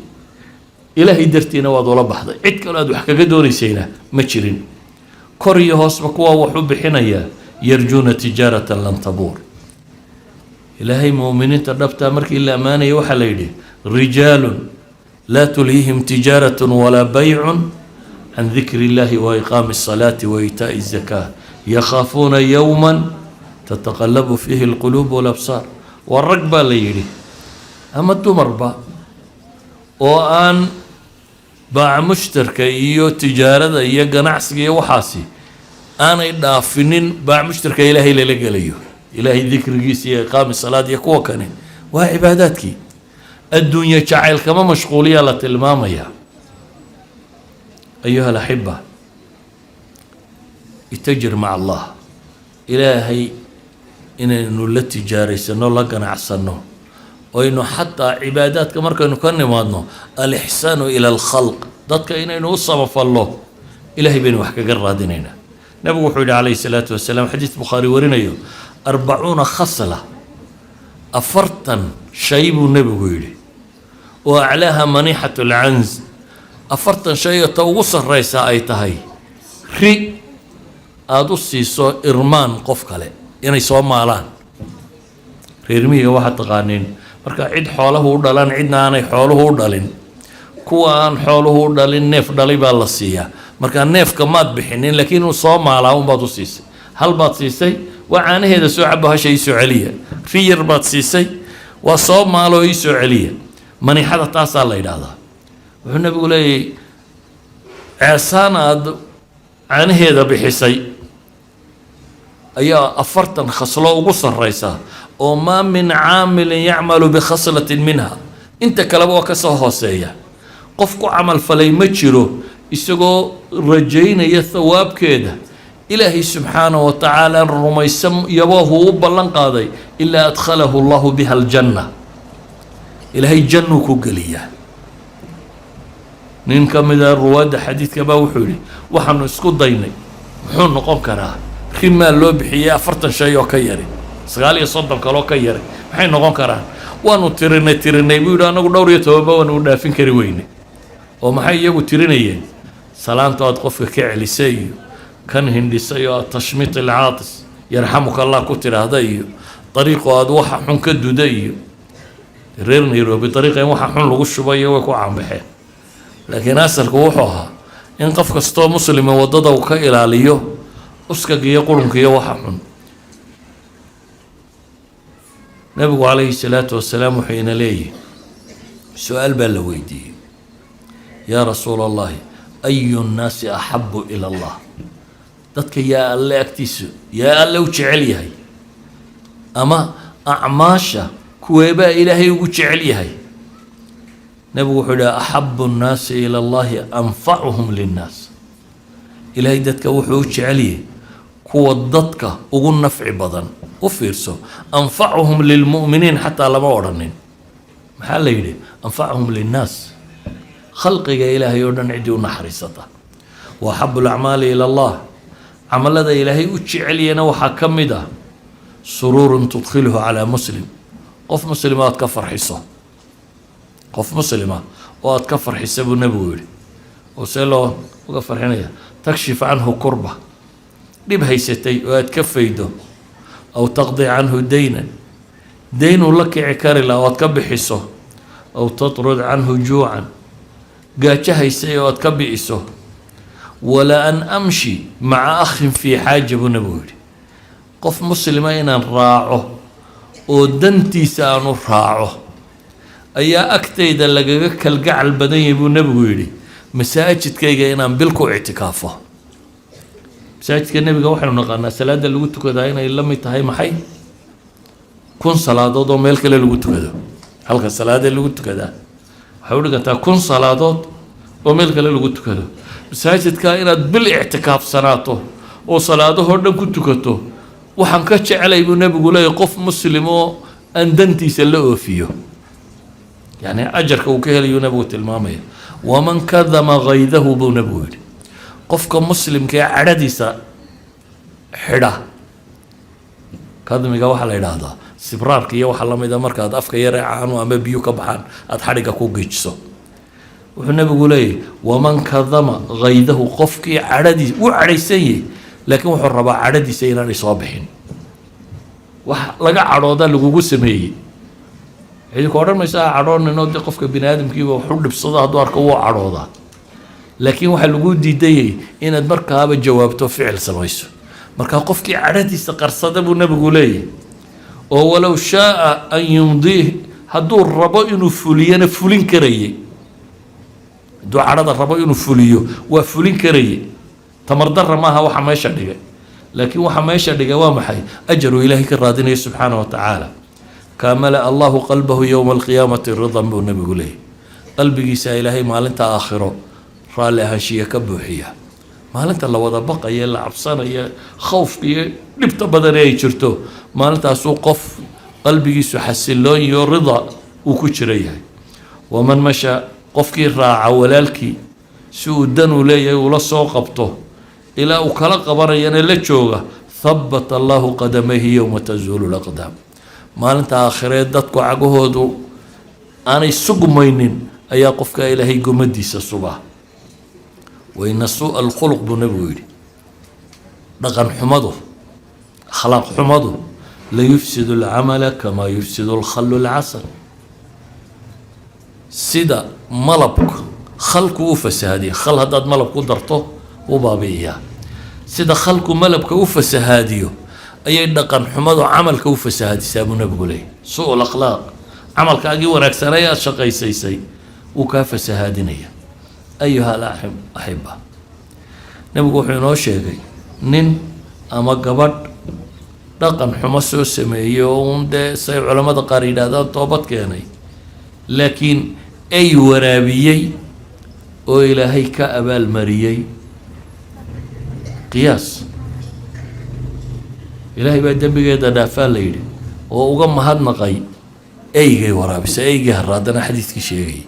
ilaahay dartiina waad ula baxday cid kale aad wax kaga doonaysayna ma jirin kor iyo hoosba kuwa wax u bixinaya yarjuuna tijaaratan lan tabuur ilaahay muuminiinta dhabtaa markii la amaanaya waxaa la yidhi rijaalun laa tulhiihim tijaaratun walaa baycun can dikri illaahi wa iqaami الصalaati wa iitaa'i الzakaa yakhaafuuna yowman tataqallabu fiihi alquluub walabsaar waa rag baa la yidhi ama dumarba oo aan baaca mushtarka iyo tijaarada iyo ganacsiga iyo waxaasi aanay dhaafinin baa mushtarka ilaahay lala gelayo ilaahay dikrigiisa iyo iqaami salaad iyo kuwa kane waa cibaadaadkii adduunye jacayl kama mashquuliya la tilmaamaya ayuha alaxiba itajir maca allah ilaahay inaynu la tijaaraysano la ganacsano oynu xataa cibaadaadka markaynu ka nimaadno alixsaanu ila alkhalq dadka inaynu u samafallo ilaahay baynu wax kaga raadinaynaa nabigu wuxuu yidhi calayhi salaatu wasalaam xadiis bukhaari warinayo 40 khasla 40 shay buu nabigu yidhi oo aclaaha maniixatu alcanz 40 shay oo ta ugu sarraysa ay tahay ri aada u siiso irmaan qof kale inay soo maalaan reer miyiga waxaad taqaaniin marka cid xooluhu u dhalan cidna aanay xooluhu u dhalin kuwa aan xooluhu u dhalin neef dhalay baa la siiyaa marka neefka maad bixinin laakiin uu soo maalaa unbaad u siisay hal baad siisay waa caanaheeda soo cabo hasha ii soo celiya ri yar baad siisay waa soo maaloo ii soo celiya maniixada taasaa la yidhaahdaa wuxuu nabigu leeyahay ceesaan aad caanaheeda bixisay ayaa 40 khaslo ugu sarraysa oo maa min caamilin yacmalu bikhaslatin minha inta kaleba oo ka soo hooseeya qof ku camal falay ma jiro isagoo rajaynaya thawaabkeeda ilaahay subxaanahu wa tacaala rumaysan yaboohu u ballan qaaday ilaa adkhalahu allahu biha aljanna ilaahay jannuu ku geliyaa nin ka mida ruwaadda xadiidka baa wuxuu yidhi waxaanu isku daynay muxuu noqon karaa rimaa loo bixiyey 40 shay oo ka yari 39 kaloo ka yari maxay noqon karaan waanu tirinay buu yidhi anagu dhowr iyo tobanba waanu u dhaafin kari weyne oo maxay iyagu tirinayeen salaanta aad qofka ka celisay iyo kan hindhisay oo tashmiit alcaatis yarxamuka allah ku tiraahda iyo dariiqo aad waxa xun ka duda iyo reer Nairobi dariiqan waxa xun lagu shubayo way ku caanbaxeen laakiin asalku wuxuu ahaa in qof kastoo muslima wadada uu ka ilaaliyo uskaga iyo qurunka iyo waxa xun nabigu calayhi salaatu wasalaam wuxuu ina leeyahay su-aal baa la weydiiyey yaa rasuula allahi ayu nnaasi axabu ila allah dadka yaa alle agtiisu yaa alle u jecel yahay ama acmaasha kuweebaa ilaahay ugu jecel yahay nabigu wuxuu yihi axabu nnaasi ila allahi anfacuhum linnaas ilaahay dadka wuxuu u jecel yahay kuwa dadka ugu nafci badan u fiirso anfacuhum lilmu'miniin xataa lama odhanin maxaa la yidhi anfacuhum linnaas khalqiga ilaahay oo dhan ciddii u naxariisata wa axabu alacmaali ila allah camalada ilaahay u jecelyana waxaa ka mid ah suruurun tudkhiluhu calaa muslim qof muslima aad ka farxiso qof muslima oo aad ka farxisa buu nabigu yidhi oo see loo uga farxinaya takshif canhu kurba dhib haysatay oo aad ka faydo aw taqdi canhu daynan dayn uu la kici kari laha oo aad ka bixiso aw tatrud canhu juucan gaajo haysay oo aad ka bi'iso wala an amshi maca akhin fii xaaja buu nabigu yidhi qof muslima inaan raaco oo dantiisa aan u raaco ayaa agtayda lagaga kalgacal badan yahay buu nabigu yidhi masaajidkayga inaan bil ku ictikaafo masaajidka nebiga waxaynu naqaanaa salaada lagu tukadaa inay la mid tahay maxay 1,000 salaadood oo meel kale lagu tukado halka salaada lagu tukadaa waxay u dhigantaa 1,000 salaadood oo meel kale lagu tukado masaajidka inaad bil ictikaafsanaato oo salaadahoo dhan ku tukato waxaan ka jecelay buu nabigu leeyahay qof muslim oo aan dantiisa la oofiyo yani ajarka uu ka helayo nabigu tilmaamaya waman kadama gaydahu buu nabigu yidhi qofka muslimka ee cadhadiisa xidha kadmiga waxaa la yidhaahdaa sibraarka iyo waxa lamid a markaad afka yare caanu ama biyo ka baxaan aada xadhigga ku geejiso wuxuu nabigu leeyahay waman kadama gaydahu qofkii cadhadiisa wuu cadhaysan yahay laakiin wuxuu rabaa cadhadiisa inaanay soo bixin wax laga cadhooda lagugu sameeyey idinku odhan maysaa cadhooninoo dee qofka bini aadamkiiba waxu dhibsado hadduu arko wuu cadhoodaa laakiin waxaa lagu diidayay inaad markaaba jawaabto ficil samayso markaa qofkii cadhadiisa qarsada buu nabigu leeyahay oo walow shaaa an yumdiih hadduu rabo inuu fuliyana fulin karayay hadduu cadhada rabo inuu fuliyo waa fulin karayay tamar darra maaha waxa meesha dhigay لكن وحا ميشا دقوا محي أجر إلهي كرادين سبحانه وتعالى كامل الله قلبه يوم القيامة رضا بالنبي قليه قلبي سا إلهي ما لنت آخره رالي هاشية كبوحية ما لنت الله وضا بقى يلا عبصانا يا خوف نبت بدن يجرتو ما لنت أسوقف قلبي سو حسلون يو رضا وكشريه ومن مشى قفكي راعة ولالكي سو الدنو ليه ولا سوقبته إلى وكلا قبرينا لتشوغا ثبت الله قدميه يوم تزول الأقدام ما أنت آخرين دتكو عقهودو أنا سقمينين أيا قفك إلهي قمديس الصباح وإن سوء الخلق بنبويري رقم حمده خلق حمده لا يفسد العمل كما يفسد الخل العسل سيدا ملبك خلق وفسادي خل هداد ملبك درته وبابيه سيدا خلق ملبك وفساديو أي دقن حمده عمل كوفسادي سابونا بقولي سوء الأخلاق عمل كأجي وراك سرايا شقي سيسي وكافسادينية أيها الأحبة نبغى حنو شيء نين أما قبض دقن حمسو سميون ده سي علماء قريدا ده توبت كيني لكن أي ورابيي أو إلهي كأبا المريي قياس إلهي بعد دنبيجا دافع ليلي وقام هاد نقي أي ورابس أي هرادنا حديث كشيء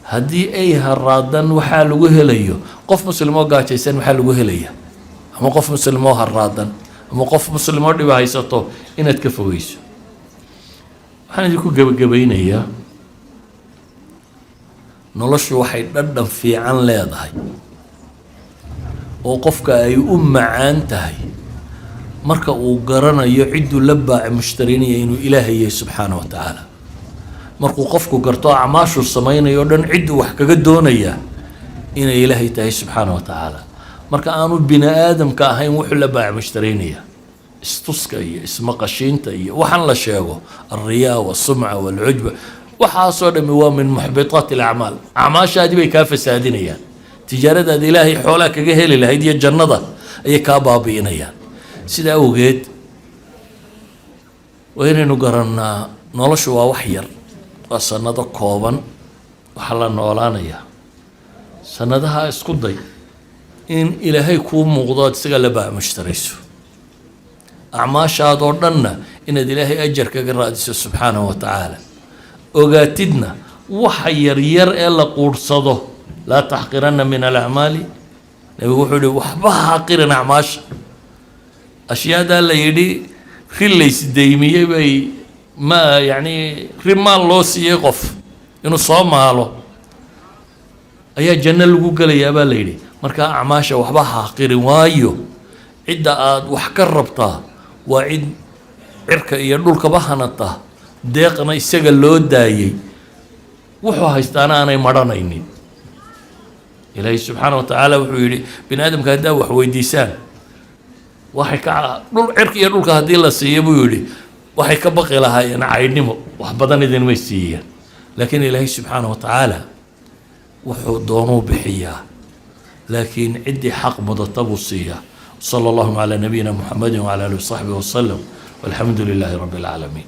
هدي أي هرادن وحال وهليه قف مسلم وقاعد يسن وحال وهليه أما قف مسلم هرادن أما قف مسلم ودي بهايسته إن تكفويس أنا يكون جبين هي نلش واحد ندم في عن لا ضحي وقفك أي عنتهي marka uu garanayo ciduu la baac mushtariinaya inuu ilaahay subhanahu wa ta'ala markuu qofku garto acmaashu sameeyo dhan ciduu wax kaga doonaya inay ilaahay tahay subhanahu wa ta'ala marka aanu bini aadamka ahayn wuxuu la baac mushtariinaya istuska iyo ismaqashiinta iyo waxan la sheego ar-riyaa was-sum'a wal-'ujba waxa soo dhami waa min muhbitat al-a'mal acmaashaadi bay ka fasaadinayaan tijaarada ilaahay xoolaha kaga heli lahayd iyo jannada ay ka baabiinayaan sida awgeed waynaynu garanaa noloshu waa wax yar waa sanado kooban waxa la noolaanaya sanadaha isku day in ilaahay kuu muuqdo isaga la baa mushtarayso acmaashaadoo dhanna inaad ilaahay ajar kaga raadiso subxaanahu wa tacaala ogaatidna waxa yar yar ee la quursado laa taxqiranna min alacmaali nabigu wuxuu yihi waxba ha haqirin acmaasha أشياء ده اللي يدي خلي سديمية بي ما يعني رمال لوس يقف إنه صام ماله أي جنة الجوجل يا باليدي مركا أعماشة وحبها حقير وايو عدة وحكر ربطة وعد عرك يدور كبهنته دقنا يسجل لود داي وحوا هيستانا أنا مرنا إني إلهي سبحانه وتعالى وحيدي بن آدم كهذا وحوي ديسان waxay ka dhul cirka iyo dhulka hadii la siiyo buu yiri waxay ka baqi lahaayeen caynimo wax badan idin way siiyeen laakiin ilaahay subhanahu wa ta'ala wuxuu doonuu bixiyaa laakiin cidi xaq mudatabu siiya sallallahu ala nabiyina muhammadin wa ala alihi wa sahbihi wa sallam walhamdulillahi rabbil alamin